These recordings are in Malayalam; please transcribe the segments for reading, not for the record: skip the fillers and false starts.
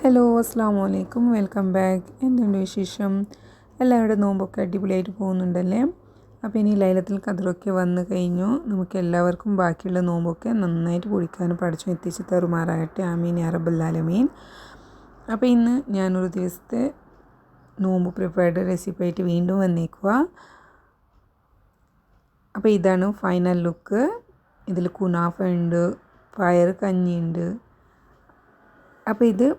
ഹലോ അസ്സാം വലൈക്കും വെൽക്കം ബാക്ക്. എന്തുണ്ട് വിശേഷം? എല്ലാവരുടെ നോമ്പൊക്കെ അടിപൊളിയായിട്ട് പോകുന്നുണ്ടല്ലേ? അപ്പോൾ ഇനി ലൈലത്തുൽ ഖദ്റൊക്കെ വന്നു കഴിഞ്ഞു. നമുക്ക് എല്ലാവർക്കും ബാക്കിയുള്ള നോമ്പൊക്കെ നന്നായിട്ട് കുടിക്കാനും പഠിച്ചു എത്തിച്ച് തരുമാറാകട്ടെ. ആമീൻ യാ റബ്ബൽ ആലമീൻ. അപ്പോൾ ഇന്ന് ഞാനൊരു ദിവസത്തെ നോമ്പ് പ്രിപ്പയർഡ് റെസിപ്പി ആയിട്ട് വീണ്ടും വന്നേക്കുക. അപ്പോൾ ഇതാണ് ഫൈനൽ ലുക്ക്. ഇതിൽ കുനാഫ ഉണ്ട്, പയർ കഞ്ഞിയുണ്ട്. അപ്പോൾ ഇത്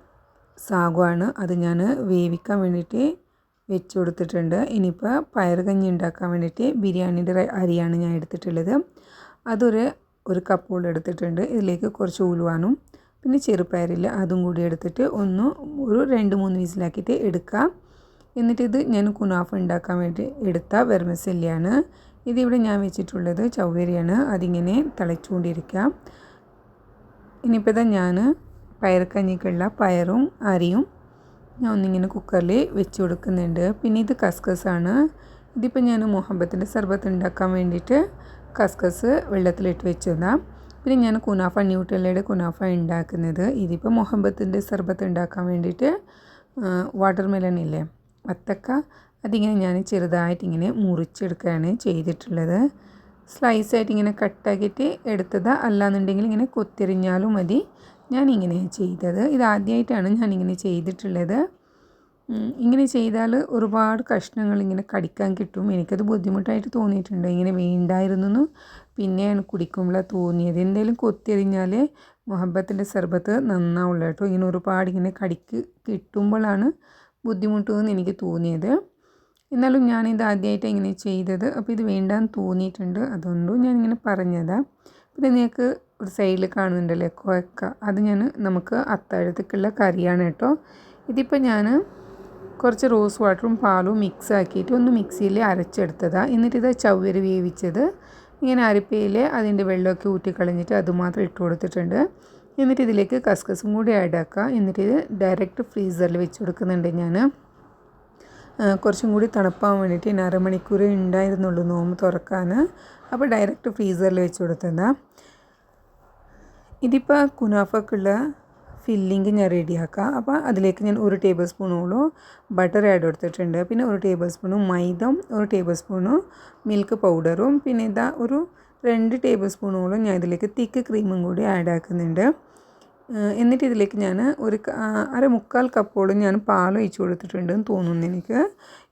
സാഗുവാണ്, അത് ഞാൻ വേവിക്കാൻ വേണ്ടിയിട്ട് വെച്ച് കൊടുത്തിട്ടുണ്ട്. ഇനിയിപ്പോൾ പയർ കഞ്ഞി ഉണ്ടാക്കാൻ വേണ്ടിയിട്ട് ബിരിയാണിയുടെ അരിയാണ് ഞാൻ എടുത്തിട്ടുള്ളത്. ഒരു കപ്പോളം എടുത്തിട്ടുണ്ട്. ഇതിലേക്ക് കുറച്ച് ഉലുവാനും പിന്നെ ചെറുപയറില്ല അതും കൂടി എടുത്തിട്ട് ഒരു 2-3 വിസിലാക്കിയിട്ട് എടുക്കാം. എന്നിട്ട് ഇത് ഞാൻ കുനാഫ ഉണ്ടാക്കാൻ വേണ്ടി എടുത്ത വെർമസെല്ലിയാണ്. ഇതിവിടെ ഞാൻ വെച്ചിട്ടുള്ളത് ചവ്വരിയാണ്. അതിങ്ങനെ തിളച്ചുകൊണ്ടിരിക്കാം. ഇനിയിപ്പോൾ ഞാൻ പയർക്കഞ്ഞിക്കുള്ള പയറും അരിയും ഞാൻ ഒന്നിങ്ങനെ കുക്കറിൽ വെച്ച് കൊടുക്കുന്നുണ്ട്. പിന്നെ ഇത് കസ്കസാണ്. ഇതിപ്പോൾ ഞാൻ മുഹബത്തിൻ്റെ സർബത്ത് ഉണ്ടാക്കാൻ വേണ്ടിയിട്ട് കസ്കസ് വെള്ളത്തിലിട്ട് വെച്ചതാണ്. പിന്നെ ഞാൻ കുനാഫ ന്യൂട്രല്ലയുടെ കുനാഫ ഉണ്ടാക്കുന്നത്. ഇതിപ്പോൾ മുഹബത്തിൻ്റെ സർബത്ത് ഉണ്ടാക്കാൻ വേണ്ടിയിട്ട് വാട്ടർ മെലൺ ഇല്ലേ, വത്തക്ക, അതിങ്ങനെ ഞാൻ ചെറുതായിട്ട് ഇങ്ങനെ മുറിച്ചെടുക്കുകയാണ് ചെയ്തിട്ടുള്ളത്. സ്ലൈസായിട്ട് ഇങ്ങനെ കട്ടാക്കിയിട്ട് എടുത്തതാണ്. അല്ലാന്നുണ്ടെങ്കിൽ ഇങ്ങനെ കൊത്തിരിഞ്ഞാലും മതി. ഞാനിങ്ങനെ ചെയ്തത് ഇതാദ്യമായിട്ടാണ് ഞാനിങ്ങനെ ചെയ്തിട്ടുള്ളത്. ഇങ്ങനെ ചെയ്താൽ ഒരുപാട് കഷ്ണങ്ങൾ ഇങ്ങനെ കടിക്കാൻ കിട്ടും. എനിക്കത് ബുദ്ധിമുട്ടായിട്ട് തോന്നിയിട്ടുണ്ട്. ഇങ്ങനെ വേണ്ടായിരുന്നു പിന്നെയാണ് കുടിക്കുമ്പോഴാണ് തോന്നിയത്. എന്തെങ്കിലും കൊത്തിയറിഞ്ഞാൽ മുഹബത്തിൻ്റെ സർബത്ത് നന്നാവുള്ളൂ കേട്ടോ. ഇങ്ങനെ ഒരുപാട് ഇങ്ങനെ കിട്ടുമ്പോഴാണ് ബുദ്ധിമുട്ടെന്ന് എനിക്ക് തോന്നിയത്. എന്നാലും ഞാനിത് ആദ്യമായിട്ടാണ് ഇങ്ങനെ ചെയ്തത്. അപ്പോൾ ഇത് വേണ്ടാന്ന് തോന്നിയിട്ടുണ്ട്, അതുകൊണ്ടും ഞാനിങ്ങനെ പറഞ്ഞതാണ്. പിന്നെ നിങ്ങൾക്ക് ഒരു സൈഡിൽ കാണുന്നുണ്ടല്ലേ കൊഴക്ക, അത് നമുക്ക് അത്താഴത്തേക്കുള്ള കറിയാണ് കേട്ടോ. ഇതിപ്പോൾ ഞാൻ കുറച്ച് റോസ് വാട്ടറും പാലും മിക്സ് ആക്കിയിട്ട് ഒന്ന് മിക്സിയിൽ അരച്ചെടുത്തതാണ്. എന്നിട്ട് ഇത് ചവ്വരി വേവിച്ചത് ഇങ്ങനെ അരിപ്പയിൽ അതിൻ്റെ വെള്ളമൊക്കെ ഊറ്റിക്കളഞ്ഞിട്ട് അതുമാത്രം ഇട്ട് കൊടുത്തിട്ടുണ്ട്. എന്നിട്ട് ഇതിലേക്ക് കസ്കസും കൂടി ആഡ് ആക്കുക. എന്നിട്ട് ഇത് ഡയറക്റ്റ് ഫ്രീസറിൽ വെച്ച് കൊടുക്കുന്നുണ്ട് ഞാൻ. കുറച്ചും കൂടി തണുപ്പാൻ വേണ്ടിയിട്ട് 1/2 മണിക്കൂർ ഉണ്ടായിരുന്നുള്ളൂ നോമ്പ് തുറക്കാൻ. അപ്പോൾ ഡയറക്റ്റ് ഫ്രീസറിൽ വെച്ച് കൊടുത്തതാണ്. ഇതിപ്പോൾ കുനാഫക്കുള്ള ഫില്ലിങ് ഞാൻ റെഡിയാക്കാം. അപ്പോൾ അതിലേക്ക് ഞാൻ 1 ടേബിൾ സ്പൂണോളം ബട്ടർ ആഡ് കൊടുത്തിട്ടുണ്ട്. പിന്നെ 1 ടേബിൾ സ്പൂണും മൈദയും 1 ടേബിൾ സ്പൂണും മിൽക്ക് പൗഡറും പിന്നെ ഒരു 2 ടേബിൾ സ്പൂണോളം ഞാൻ ഇതിലേക്ക് തിക്ക് ക്രീമും കൂടി ആഡ് ആക്കുന്നുണ്ട്. എന്നിട്ട് ഇതിലേക്ക് ഞാൻ 1/4 കപ്പോളം ഞാൻ പാൽ ഒഴിച്ച് കൊടുത്തിട്ടുണ്ടെന്ന് തോന്നുന്നു എനിക്ക്.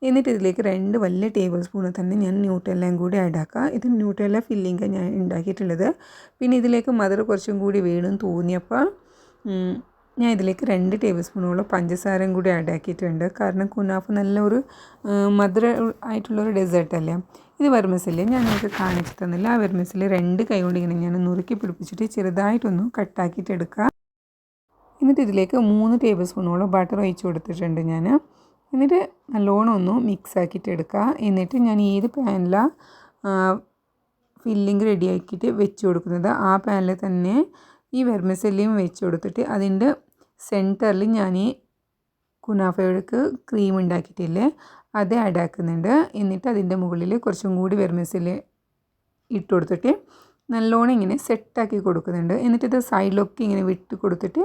എന്നിട്ട് ഇതിലേക്ക് 2 വലിയ ടേബിൾ സ്പൂൺ തന്നെ ഞാൻ ന്യൂട്ടെല്ലാം കൂടി ആഡ് ആക്കുക. ഇത് ന്യൂട്ടെല്ല ഫില്ലിംഗ് ഞാൻ ഉണ്ടാക്കിയിട്ടുള്ളത്. പിന്നെ ഇതിലേക്ക് മധുരം കുറച്ചും കൂടി വേണമെന്ന് തോന്നിയപ്പോൾ ഞാൻ ഇതിലേക്ക് 2 ടേബിൾ സ്പൂണോളം പഞ്ചസാരയും കൂടി ആഡ് ആക്കിയിട്ടുണ്ട്. കാരണം കുനാഫ നല്ലൊരു മധുരം ആയിട്ടുള്ളൊരു ഡെസേർട്ടല്ലേ. ഇത് വെർമസെല്ലി ഞാൻ നിങ്ങൾക്ക് കാണിച്ചു തന്നില്ല. ആ വെർമസെല്ലി 2 കൈ കൊണ്ട് ഇങ്ങനെ ഞാൻ നുറുക്കി പിടിപ്പിച്ചിട്ട് ചെറുതായിട്ടൊന്ന് കട്ടാക്കിയിട്ട് എടുക്കുക. എന്നിട്ട് ഇതിലേക്ക് 3 ടേബിൾ സ്പൂണോളം ബട്ടർ ഒഴിച്ച് കൊടുത്തിട്ടുണ്ട് ഞാൻ. എന്നിട്ട് നല്ലോണം ഒന്ന് മിക്സ് ആക്കിയിട്ട് എടുക്കുക. എന്നിട്ട് ഞാൻ ഏത് പാനിലാണ് ഫില്ലിങ് റെഡി ആക്കിയിട്ട് വെച്ച് കൊടുക്കുന്നത് ആ പാനിൽ തന്നെ ഈ വെർമസെല്ലിയും വെച്ച് കൊടുത്തിട്ട് അതിൻ്റെ സെൻറ്ററിൽ ഞാൻ ഈ കുനാഫയ്ക്ക് ക്രീം ഉണ്ടാക്കിയിട്ടില്ലേ അത് ആഡ് ആക്കുന്നുണ്ട്. എന്നിട്ട് അതിൻ്റെ മുകളിൽ കുറച്ചും കൂടി വെർമസെല്ലി ഇട്ട് കൊടുത്തിട്ട് നല്ലോണം ഇങ്ങനെ സെറ്റാക്കി കൊടുക്കുന്നുണ്ട്. എന്നിട്ട് ഇത് സൈഡിലൊക്കെ ഇങ്ങനെ വിട്ട് കൊടുത്തിട്ട്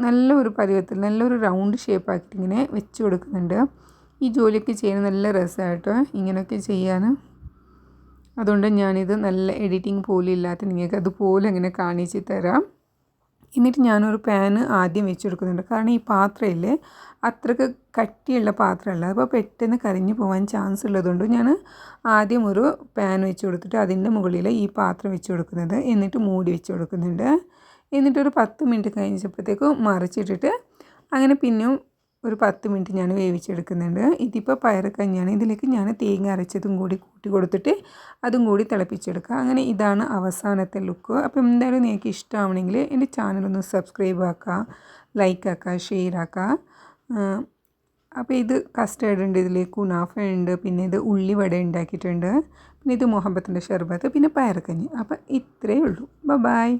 നല്ലൊരു പരുവത്തിൽ നല്ലൊരു റൗണ്ട് ഷേപ്പ് ആക്കിയിട്ട് ഇങ്ങനെ വെച്ച് കൊടുക്കുന്നുണ്ട്. ഈ ജോലിയൊക്കെ ചെയ്യാൻ നല്ല രസമായിട്ടോ ഇങ്ങനെയൊക്കെ ചെയ്യാൻ. അതുകൊണ്ട് ഞാനിത് നല്ല എഡിറ്റിംഗ് പോലും ഇല്ലാത്ത നിങ്ങൾക്ക് അതുപോലെ ഇങ്ങനെ കാണിച്ച് തരാം. എന്നിട്ട് ഞാനൊരു പാന് ആദ്യം വെച്ച് കൊടുക്കുന്നുണ്ട്. കാരണം ഈ പാത്രമില്ലേ അത്രയ്ക്ക് കട്ടിയുള്ള പാത്രമല്ല, അപ്പോൾ പെട്ടെന്ന് കരിഞ്ഞു പോകാൻ ചാൻസ് ഉള്ളതുകൊണ്ട് ഞാൻ ആദ്യം ഒരു പാൻ വെച്ച് കൊടുത്തിട്ട് അതിൻ്റെ മുകളിൽ ഈ പാത്രം വെച്ച് കൊടുക്കുന്നത്. എന്നിട്ട് മൂടി വെച്ച് കൊടുക്കുന്നുണ്ട്. എന്നിട്ടൊരു 10 മിനിറ്റ് കഴിഞ്ഞപ്പോഴത്തേക്കും മറിച്ചിട്ടിട്ട് അങ്ങനെ പിന്നെയും ഒരു 10 മിനിറ്റ് ഞാൻ വേവിച്ചെടുക്കുന്നുണ്ട്. ഇതിപ്പോൾ പയറക്കഞ്ഞിയാണ്. ഇതിലേക്ക് ഞാൻ തേങ്ങ അരച്ചതും കൂടി കൂട്ടി കൊടുത്തിട്ട് അതും കൂടി തിളപ്പിച്ചെടുക്കുക. അങ്ങനെ ഇതാണ് അവസാനത്തെ ലുക്ക്. അപ്പോൾ എന്തായാലും നിങ്ങൾക്ക് ഇഷ്ടമാവണമെങ്കിൽ എൻ്റെ ചാനലൊന്ന് സബ്സ്ക്രൈബ് ആക്കുക, ലൈക്ക് ആക്കുക, ഷെയർ ആക്കുക. അപ്പോൾ ഇത് കസ്റ്റേർഡ് ഉണ്ട്, ഇതിലേക്ക് കുനാഫ ഉണ്ട്, പിന്നെ ഇത് ഉള്ളിവട ഉണ്ടാക്കിയിട്ടുണ്ട്, പിന്നെ ഇത് മുഹബത്തിൻ്റെ ഷർബത്ത്, പിന്നെ പയറക്കഞ്ഞി. അപ്പോൾ ഇത്രയേ ഉള്ളൂ. ബൈ.